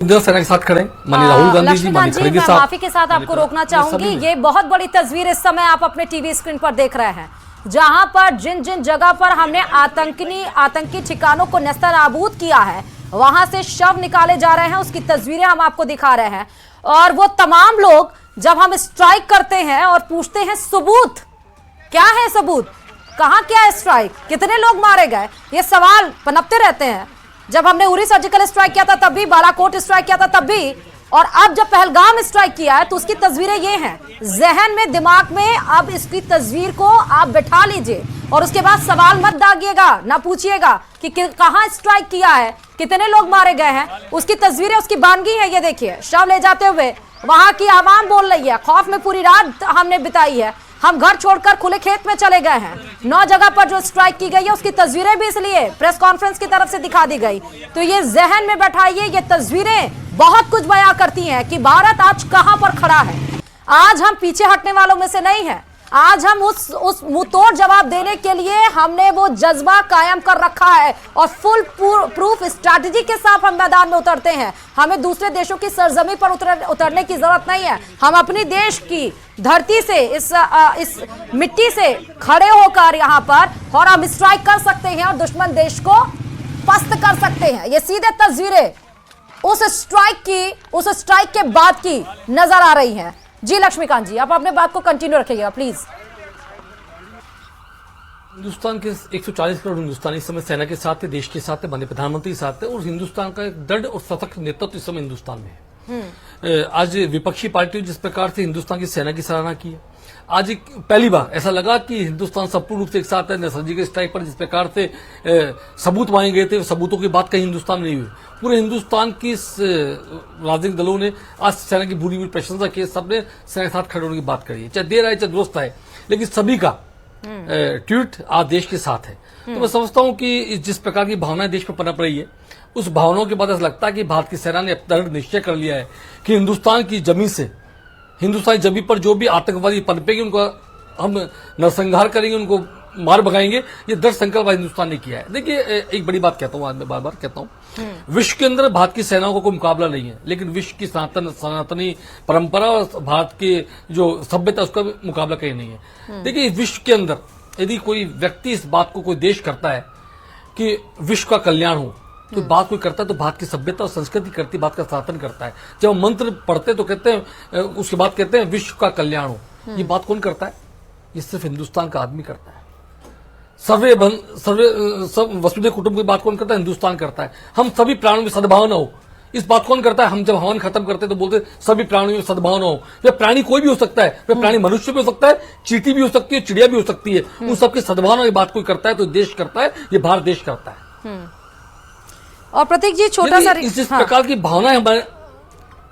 सेना के साथ खड़े माननीय राहुल गांधी जी, माननीय खड़गे मैं साहब। माफी के साथ आपको रोकना चाहूंगी। ये बहुत बड़ी तस्वीर इस समय आप अपने टीवी स्क्रीन पर देख रहे हैं, जहां पर जिन जिन जगह पर हमने आतंकी ठिकानों को नेस्तनाबूद किया है, वहां से शव निकाले जा रहे हैं, उसकी तस्वीरें हम आपको दिखा रहे हैं। और वो तमाम लोग जब हम स्ट्राइक करते हैं और पूछते हैं सबूत क्या है, सबूत कहां, क्या है स्ट्राइक, कितने लोग मारे गए, ये सवाल पनपते रहते हैं। जब हमने उरी सर्जिकल स्ट्राइक किया था तब भी, बालाकोट स्ट्राइक किया था तब भी, और अब जब पहलगाम स्ट्राइक किया है तो उसकी तस्वीरें ये हैं जहन में, दिमाग में। अब इसकी तस्वीर को आप बिठा लीजिए और उसके बाद सवाल मत दागिएगा, ना पूछिएगा कि कहां स्ट्राइक किया है, कितने लोग मारे गए हैं। उसकी तस्वीरें, उसकी बानगी है, ये देखिए शव ले जाते हुए वहां की आवाम बोल रही है, खौफ में पूरी रात हमने बिताई है, हम घर छोड़कर खुले खेत में चले गए हैं। 9 जगह पर जो स्ट्राइक की गई है उसकी तस्वीरें भी इसलिए प्रेस कॉन्फ्रेंस की तरफ से दिखा दी गई। तो ये जहन में बैठाइए, ये तस्वीरें बहुत कुछ बयां करती हैं कि भारत आज कहां पर खड़ा है। आज हम पीछे हटने वालों में से नहीं है, आज हम उस मुंहतोड़ जवाब देने के लिए हमने वो जज्बा कायम कर रखा है और फुल प्रूफ स्ट्रैटेजी के साथ हम मैदान में उतरते हैं। हमें दूसरे देशों की सरजमी पर उतरने की जरूरत नहीं है। हम अपनी देश की धरती से, इस मिट्टी से खड़े होकर यहाँ पर और हम स्ट्राइक कर सकते हैं और दुश्मन देश को पस्त कर सकते हैं। ये सीधे तस्वीरें उस स्ट्राइक के बाद की नजर आ रही हैं। जी लक्ष्मीकांत जी, आप अपने बात को कंटिन्यू रखिएगा प्लीज। हिंदुस्तान के 140 करोड़ हिंदुस्तानी इस समय सेना के साथ है, देश के साथ है, माननीय प्रधानमंत्री के साथ है, और हिंदुस्तान का एक दृढ़ और सशक्त नेतृत्व इस समय हिंदुस्तान में है। आज विपक्षी पार्टियों जिस प्रकार से हिंदुस्तान की सेना की सराहना की है, आज पहली बार ऐसा लगा कि हिंदुस्तान संपूर्ण रूप से एक साथ है। सर्जिकल स्ट्राइक पर जिस प्रकार से सबूत मांगे गए थे, सबूतों की बात कहीं हिंदुस्तान में नहीं हुई। पूरे हिंदुस्तान की राजनीतिक दलों ने आज सेना की पूरी प्रशंसा की, सबने सेना के साथ खड़े होने की बात करी है, चाहे देर आए चाहे दुरुस्त आए, लेकिन सभी का ट्वीट आज देश के साथ है। तो मैं समझता हूं कि जिस प्रकार की भावनाएं देश में पनप रही है, उस भावनाओं के बाद ऐसा लगता है कि भारत की सेना ने दृढ़ निश्चय कर लिया है कि हिंदुस्तान की जमीन से, हिंदुस्तानी जमीन पर जो भी आतंकवादी पनपेंगे उनको हम नरसंहार करेंगे, उनको मार भगाएंगे। ये दृढ़ संकल्प हिंदुस्तान ने किया है। देखिए, एक बड़ी बात कहता हूं, आज मैं बार बार कहता हूं, विश्व के अंदर भारत की सेनाओं का कोई मुकाबला नहीं है, लेकिन विश्व की सनातनी परंपरा और भारत की जो सभ्यता, उसका भी मुकाबला कहीं नहीं है। देखिए, विश्व के अंदर यदि कोई व्यक्ति इस बात को, कोई देश करता है कि विश्व का कल्याण हो, तो बात कोई करता है तो भारत की सभ्यता और संस्कृति करती, बात का शासन करता है। जब मंत्र पढ़ते तो कहते हैं, उसके बाद कहते हैं विश्व का कल्याण हो। ये बात कौन करता है? ये सिर्फ हिंदुस्तान का आदमी करता है। सब वसुधैव कुटुंब की बात कौन करता है? हिंदुस्तान करता है। हम सभी प्राणियों में सद्भावना हो, इस बात कौन करता है? हम जब हवन खत्म करते तो बोलते सभी प्राणियों में सद्भावना हो। वह प्राणी कोई भी हो सकता है, वह प्राणी मनुष्य भी हो सकता है, चींटी भी हो सकती है, चिड़िया भी हो सकती है। उन सबकी सद्भावना की बात कोई करता है तो देश करता है, ये भारत देश करता है। और प्रतीक जी, छोटा सा जिस प्रकार की भावना है हमारे,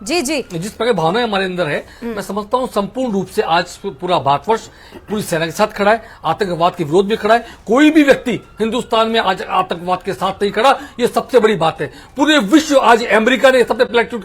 जी जिस प्रकार भावना हमारे अंदर है, मैं समझता हूं संपूर्ण रूप से आज पूरा भारतवर्ष पूरी सेना के साथ खड़ा है, आतंकवाद के विरोध में खड़ा है। कोई भी व्यक्ति हिंदुस्तान में आज आतंकवाद के साथ नहीं खड़ा, ये सबसे बड़ी बात है। पूरे विश्व आज, अमेरिका ने सबसे प्लेटूट